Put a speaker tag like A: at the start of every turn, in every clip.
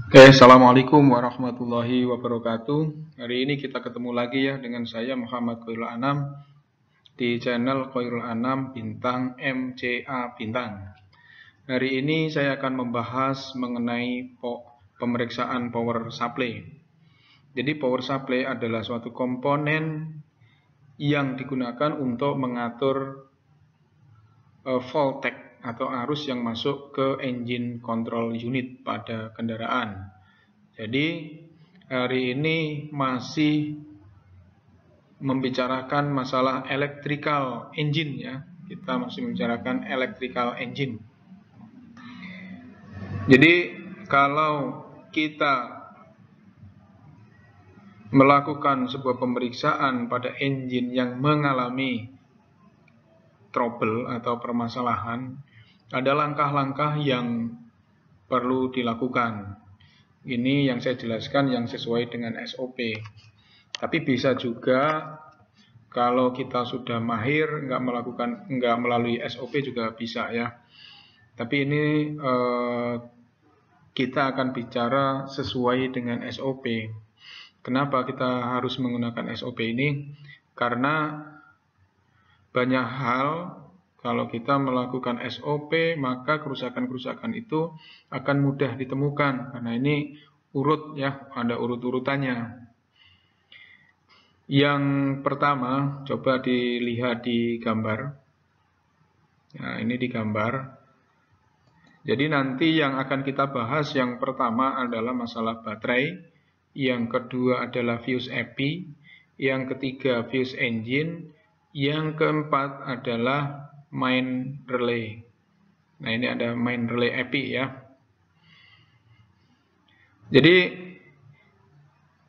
A: Oke, Assalamualaikum warahmatullahi wabarakatuh. Hari ini kita ketemu lagi ya dengan saya Muhammad Khairul Anam di channel Khairul Anam Bintang MCA Bintang. Hari ini saya akan membahas mengenai pemeriksaan power supply. Jadi power supply adalah suatu komponen yang digunakan untuk mengatur voltage atau arus yang masuk ke engine control unit pada kendaraan. Jadi hari ini masih membicarakan masalah electrical engine ya. Kita masih membicarakan electrical engine. Jadi kalau kita melakukan sebuah pemeriksaan pada engine yang mengalami trouble atau permasalahan, ada langkah-langkah yang perlu dilakukan. Ini yang saya jelaskan yang sesuai dengan SOP. Tapi bisa juga kalau kita sudah mahir nggak melalui SOP juga bisa ya. Tapi ini kita akan bicara sesuai dengan SOP. Kenapa kita harus menggunakan SOP ini? Karena banyak hal kalau kita melakukan SOP maka kerusakan-kerusakan itu akan mudah ditemukan karena ini urut ya, ada urut-urutannya. Yang pertama, coba dilihat di gambar. Nah, ini di gambar. Jadi nanti yang akan kita bahas yang pertama adalah masalah baterai, yang kedua adalah fuse epi, yang ketiga fuse engine, yang keempat adalah main relay. Nah, ini ada main relay epi ya. Jadi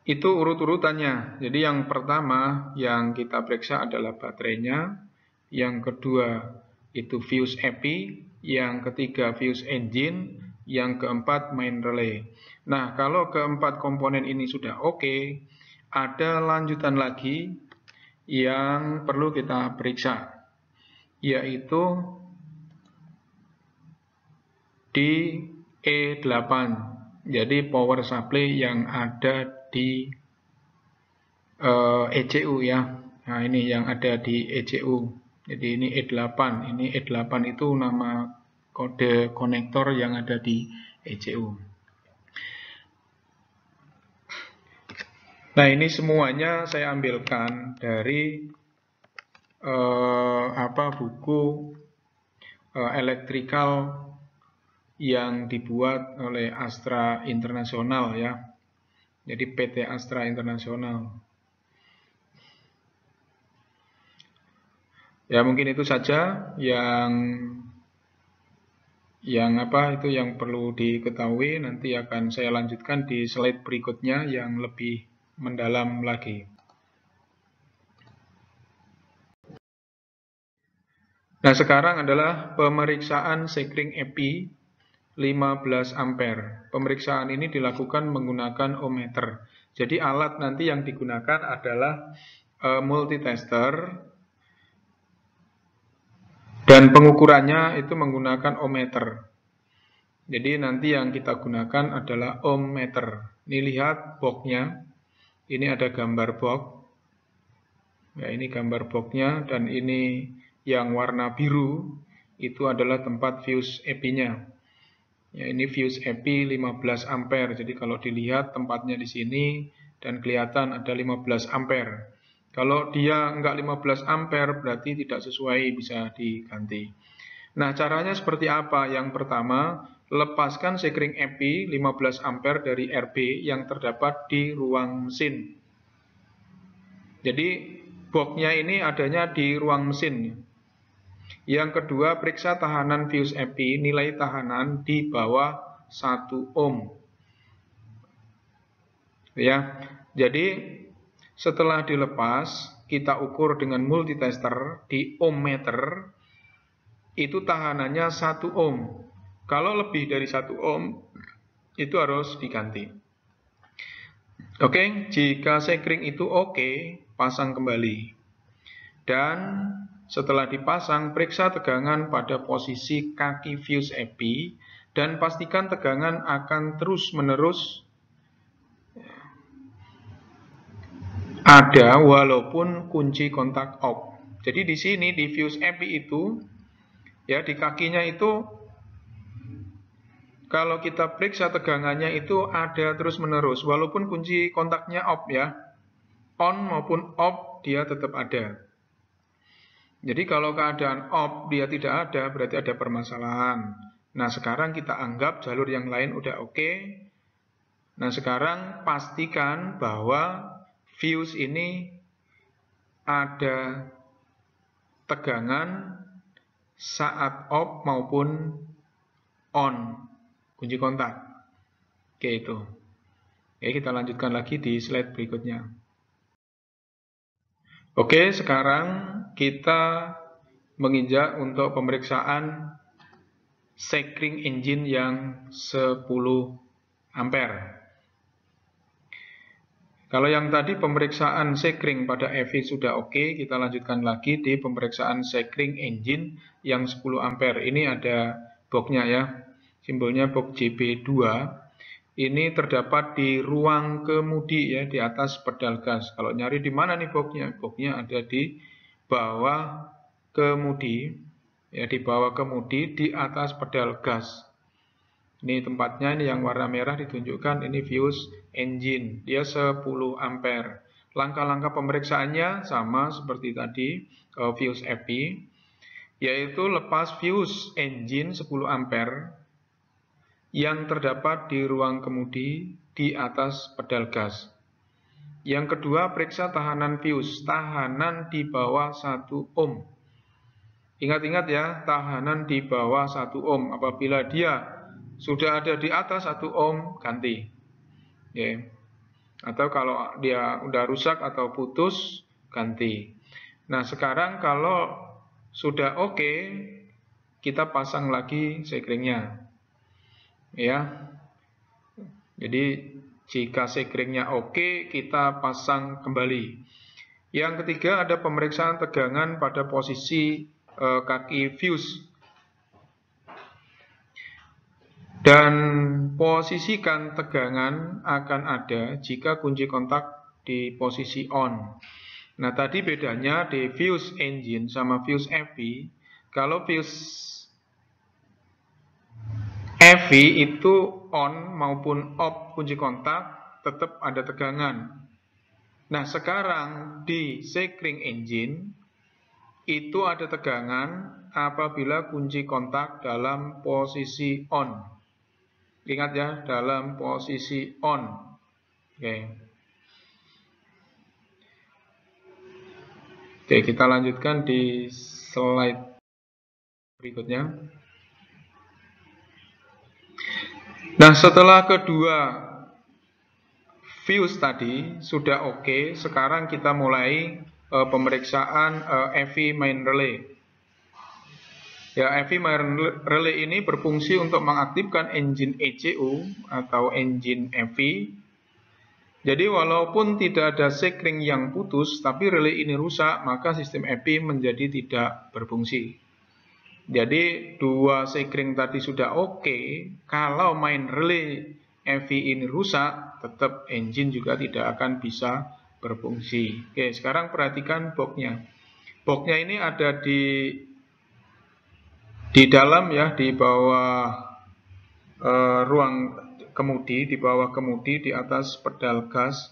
A: itu urut-urutannya. Jadi yang pertama yang kita periksa adalah baterainya, yang kedua itu fuse epi, yang ketiga fuse engine, yang keempat main relay. Nah, kalau keempat komponen ini sudah oke, ada lanjutan lagi yang perlu kita periksa, yaitu di E8. Jadi power supply yang ada di ECU ya. Nah, ini yang ada di ECU. Jadi ini E8. Ini E8 itu nama kode konektor yang ada di ECU. Nah, ini semuanya saya ambilkan dari buku electrical yang dibuat oleh Astra International ya. Jadi PT Astra International. Ya, mungkin itu saja yang perlu diketahui. Nanti akan saya lanjutkan di slide berikutnya yang lebih mendalam lagi. Nah, sekarang adalah pemeriksaan sekring epi 15 ampere. Pemeriksaan ini dilakukan menggunakan ohmmeter. Jadi alat nanti yang digunakan adalah multitester dan pengukurannya itu menggunakan ohmmeter. Jadi nanti yang kita gunakan adalah ohmmeter. Ini lihat boxnya. Ini ada gambar box. Ya, ini gambar boxnya dan ini yang warna biru itu adalah tempat fuse epi-nya. Ya, ini fuse epi 15 ampere. Jadi kalau dilihat tempatnya di sini dan kelihatan ada 15 ampere. Kalau dia enggak 15 ampere berarti tidak sesuai, bisa diganti. Nah, caranya seperti apa? Yang pertama, lepaskan sekring epi 15 ampere dari RB yang terdapat di ruang mesin. Jadi boxnya ini adanya di ruang mesin. Yang kedua, periksa tahanan fuse epi, nilai tahanan di bawah 1 ohm. Ya. Jadi setelah dilepas, kita ukur dengan multitester di ohmmeter, itu tahanannya 1 ohm. Kalau lebih dari 1 ohm, itu harus diganti. Oke, jika sekring itu oke, pasang kembali. Dan setelah dipasang, periksa tegangan pada posisi kaki fuse epi Dan pastikan tegangan akan terus-menerus ada walaupun kunci kontak off. Jadi di sini di fuse EPI itu, ya di kakinya itu, kalau kita periksa tegangannya itu ada terus-menerus walaupun kunci kontaknya off ya. On maupun off dia tetap ada. Jadi kalau keadaan off dia tidak ada, berarti ada permasalahan. Nah sekarang kita anggap jalur yang lain udah oke. Nah sekarang pastikan bahwa fuse ini ada tegangan saat off maupun on kunci kontak. Oke itu. Oke kita lanjutkan lagi di slide berikutnya. Oke sekarang kita menginjak untuk pemeriksaan Sekring engine yang 10 ampere. Kalau yang tadi pemeriksaan sekring pada EV sudah oke, kita lanjutkan lagi di pemeriksaan sekring engine yang 10 ampere. Ini ada boxnya ya, simbolnya box JB2. Ini terdapat di ruang kemudi ya, di atas pedal gas. Kalau nyari di mana nih boxnya? Boxnya ada di bawah kemudi, ya di bawah kemudi di atas pedal gas. Ini tempatnya, ini yang warna merah ditunjukkan, ini fuse engine, dia 10 ampere. Langkah-langkah pemeriksaannya sama seperti tadi fuse EPI, yaitu lepas fuse engine 10 ampere yang terdapat di ruang kemudi di atas pedal gas. Yang kedua, periksa tahanan fuse, tahanan di bawah 1 ohm. Ingat-ingat ya, tahanan di bawah 1 ohm. Apabila dia sudah ada di atas 1 ohm, ganti. Okay. Atau kalau dia udah rusak atau putus, ganti. Nah, sekarang kalau sudah oke, kita pasang lagi sekringnya. Ya. Jadi, jika sekringnya oke, kita pasang kembali. Yang ketiga, ada pemeriksaan tegangan pada posisi kaki fuse. Dan posisikan tegangan akan ada jika kunci kontak di posisi on. Nah tadi bedanya di fuse engine sama fuse EV. Kalau fuse EV itu on maupun off kunci kontak tetap ada tegangan. Nah sekarang di sekring engine itu ada tegangan apabila kunci kontak dalam posisi on. Ingat ya, dalam posisi on. Oke. Oke, kita lanjutkan di slide berikutnya. Nah, setelah kedua fuse tadi sudah oke, sekarang kita mulai pemeriksaan EV main relay. Ya, EV main relay ini berfungsi untuk mengaktifkan engine ECU atau engine EV. Jadi walaupun tidak ada sekring yang putus, tapi relay ini rusak, maka sistem EV menjadi tidak berfungsi. Jadi dua sekring tadi sudah oke, kalau main relay EV ini rusak, tetap engine juga tidak akan bisa berfungsi. Oke, sekarang perhatikan boxnya. Boxnya ini ada di dalam ya, di bawah ruang kemudi, di bawah kemudi, di atas pedal gas.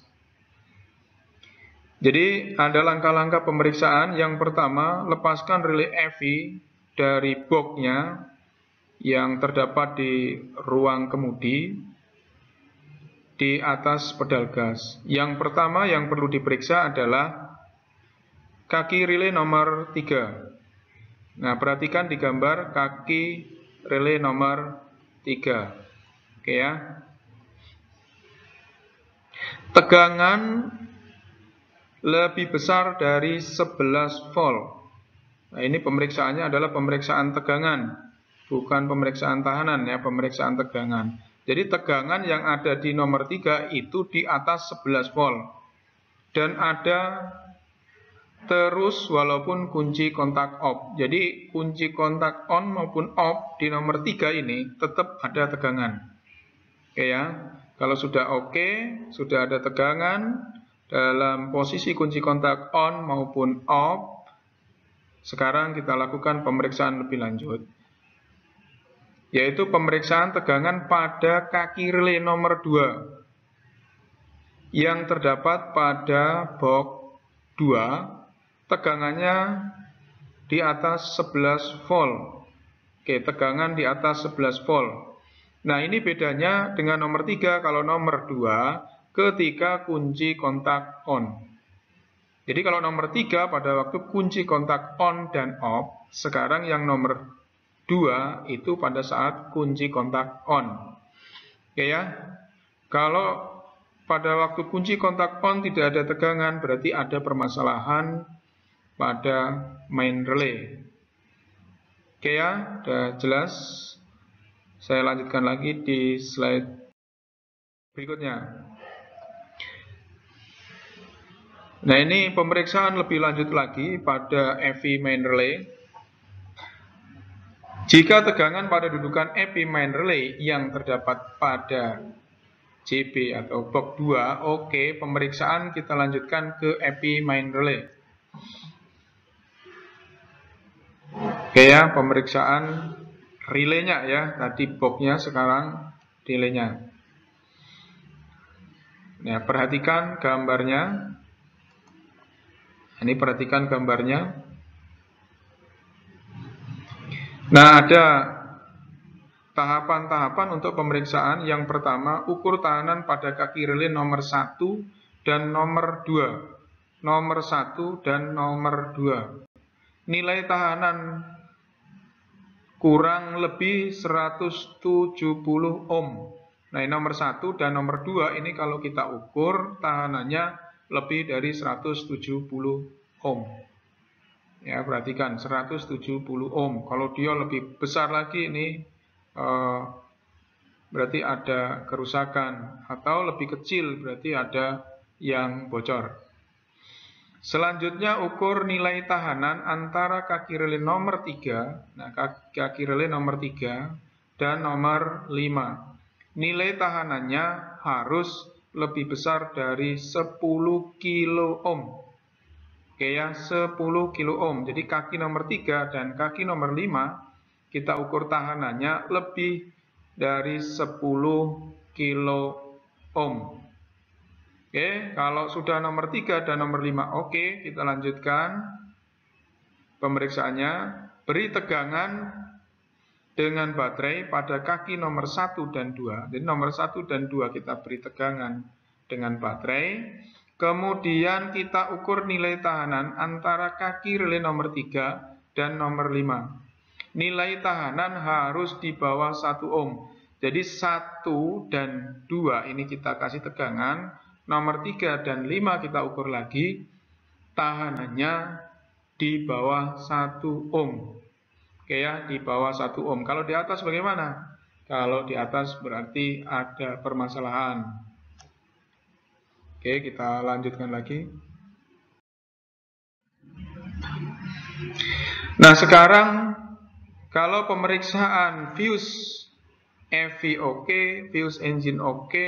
A: Jadi ada langkah-langkah pemeriksaan. Yang pertama, lepaskan relay EV dari boxnya yang terdapat di ruang kemudi di atas pedal gas. Yang pertama yang perlu diperiksa adalah kaki relay nomor 3. Nah, perhatikan di gambar kaki relay nomor 3. Oke ya. Tegangan lebih besar dari 11 volt. Nah, ini pemeriksaannya adalah pemeriksaan tegangan, bukan pemeriksaan tahanan ya, pemeriksaan tegangan. Jadi tegangan yang ada di nomor 3 itu di atas 11 volt. Dan ada terus walaupun kunci kontak off. Jadi kunci kontak on maupun off di nomor 3 ini tetap ada tegangan. Oke ya. Kalau sudah oke, sudah ada tegangan dalam posisi kunci kontak on maupun off, sekarang kita lakukan pemeriksaan lebih lanjut, yaitu pemeriksaan tegangan pada kaki relay nomor 2 yang terdapat pada box 2, tegangannya di atas 11 volt. Oke, tegangan di atas 11 volt. Nah, ini bedanya dengan nomor 3. Kalau nomor 2 ketika kunci kontak on. Jadi kalau nomor 3 pada waktu kunci kontak on dan off, sekarang yang nomor 2 itu pada saat kunci kontak on. Oke ya. Kalau pada waktu kunci kontak on tidak ada tegangan, berarti ada permasalahan pada main relay. Oke ya, sudah jelas. Saya lanjutkan lagi di slide berikutnya. Nah, ini pemeriksaan lebih lanjut lagi pada EV main relay. Jika tegangan pada dudukan EV main relay yang terdapat pada JB atau box 2, oke, pemeriksaan kita lanjutkan ke EV main relay. Oke ya, pemeriksaan relaynya ya, tadi boxnya, sekarang relaynya. Nah, perhatikan gambarnya. Ini perhatikan gambarnya. Nah, ada tahapan-tahapan untuk pemeriksaan. Yang pertama, ukur tahanan pada kaki relay nomor 1 dan nomor 2. Nomor 1 dan nomor 2. Nilai tahanan kurang lebih 170 ohm. Nah, nomor 1 dan nomor 2 ini kalau kita ukur tahanannya lebih dari 170 ohm. Ya, perhatikan 170 ohm. Kalau dia lebih besar lagi ini berarti ada kerusakan, atau lebih kecil berarti ada yang bocor. Selanjutnya ukur nilai tahanan antara kaki relay nomor 3, nah kaki relay nomor 3 dan nomor 5. Nilai tahanannya harus lebih besar dari 10 kilo ohm. Oke ya, 10 kilo ohm. Jadi kaki nomor 3 dan kaki nomor 5 kita ukur tahanannya lebih dari 10 kilo ohm. Oke, kalau sudah nomor 3 dan nomor 5, oke, kita lanjutkan pemeriksaannya. Beri tegangan dengan baterai pada kaki nomor 1 dan 2. Jadi nomor 1 dan 2 kita beri tegangan dengan baterai. Kemudian kita ukur nilai tahanan antara kaki relay nomor 3 dan nomor 5. Nilai tahanan harus di bawah 1 ohm. Jadi 1 dan 2 ini kita kasih tegangan. Nomor 3 dan 5 kita ukur lagi, tahanannya di bawah 1 ohm. Oke ya, di bawah 1 ohm. Kalau di atas bagaimana? Kalau di atas berarti ada permasalahan. Oke, kita lanjutkan lagi. Nah, sekarang kalau pemeriksaan fuse EV oke, fuse engine oke,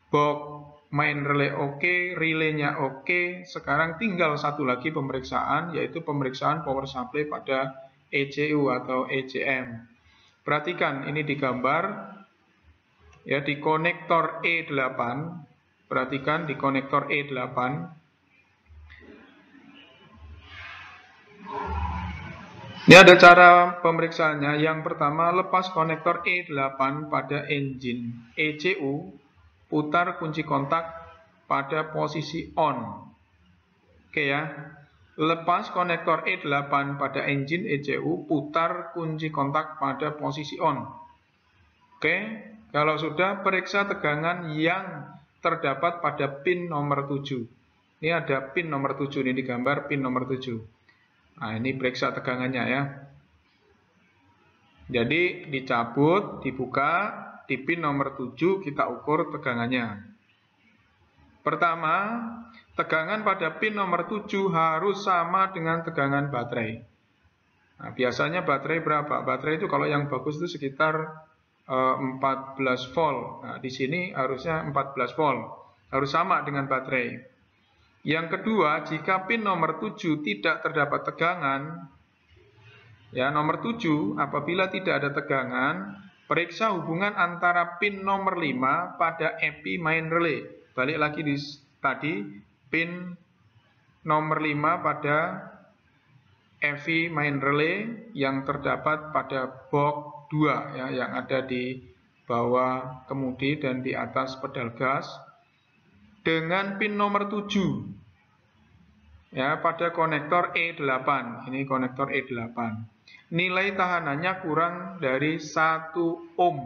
A: box main relay oke, relaynya oke. Sekarang tinggal satu lagi pemeriksaan, yaitu pemeriksaan power supply pada ECU atau ECM. Perhatikan ini di gambar ya, di konektor E8. Perhatikan di konektor E8. Ini ada cara pemeriksaannya. Yang pertama, lepas konektor E8 pada engine ECU, putar kunci kontak pada posisi on. Oke ya. Lepas konektor E8 pada engine ECU, putar kunci kontak pada posisi on. Oke, kalau sudah, periksa tegangan yang terdapat pada pin nomor 7. Ini ada pin nomor 7, ini di gambar pin nomor 7. Nah, ini periksa tegangannya ya. Jadi dicabut, dibuka, di pin nomor 7 kita ukur tegangannya. Pertama, tegangan pada pin nomor 7 harus sama dengan tegangan baterai. Nah, biasanya baterai berapa? Baterai itu kalau yang bagus itu sekitar 14 volt. Nah, di sini harusnya 14 volt. Harus sama dengan baterai. Yang kedua, jika pin nomor 7 tidak terdapat tegangan, ya, nomor 7 apabila tidak ada tegangan, periksa hubungan antara pin nomor 5 pada EPI main relay. Balik lagi di tadi, pin nomor 5 pada EPI main relay yang terdapat pada box 2 ya, yang ada di bawah kemudi dan di atas pedal gas, dengan pin nomor 7 ya pada konektor E8. Ini konektor E8. Nilai tahanannya kurang dari 1 ohm.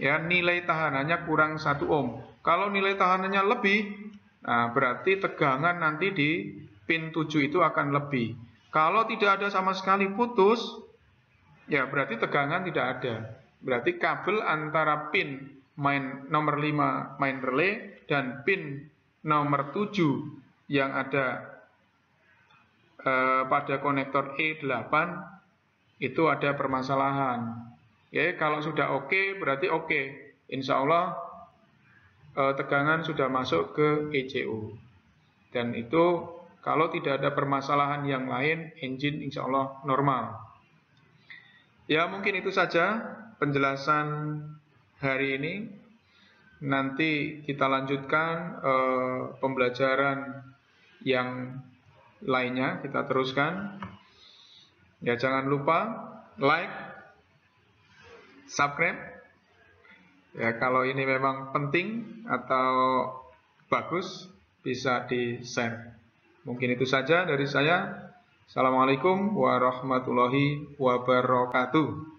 A: Ya, nilai tahanannya kurang 1 ohm. Kalau nilai tahanannya lebih, nah berarti tegangan nanti di pin 7 itu akan lebih. Kalau tidak ada sama sekali putus, ya berarti tegangan tidak ada. Berarti kabel antara pin nomor 5 main relay dan pin nomor 7 yang ada pada konektor E8 itu ada permasalahan. Ya, kalau sudah oke, berarti oke. Insya Allah tegangan sudah masuk ke ECU. Dan itu kalau tidak ada permasalahan yang lain, engine insya Allah normal. Ya, mungkin itu saja penjelasan hari ini. Nanti kita lanjutkan pembelajaran yang lainnya, kita teruskan. Ya, jangan lupa like, subscribe. Ya, kalau ini memang penting atau bagus, bisa di-share. Mungkin itu saja dari saya. Assalamualaikum warahmatullahi wabarakatuh.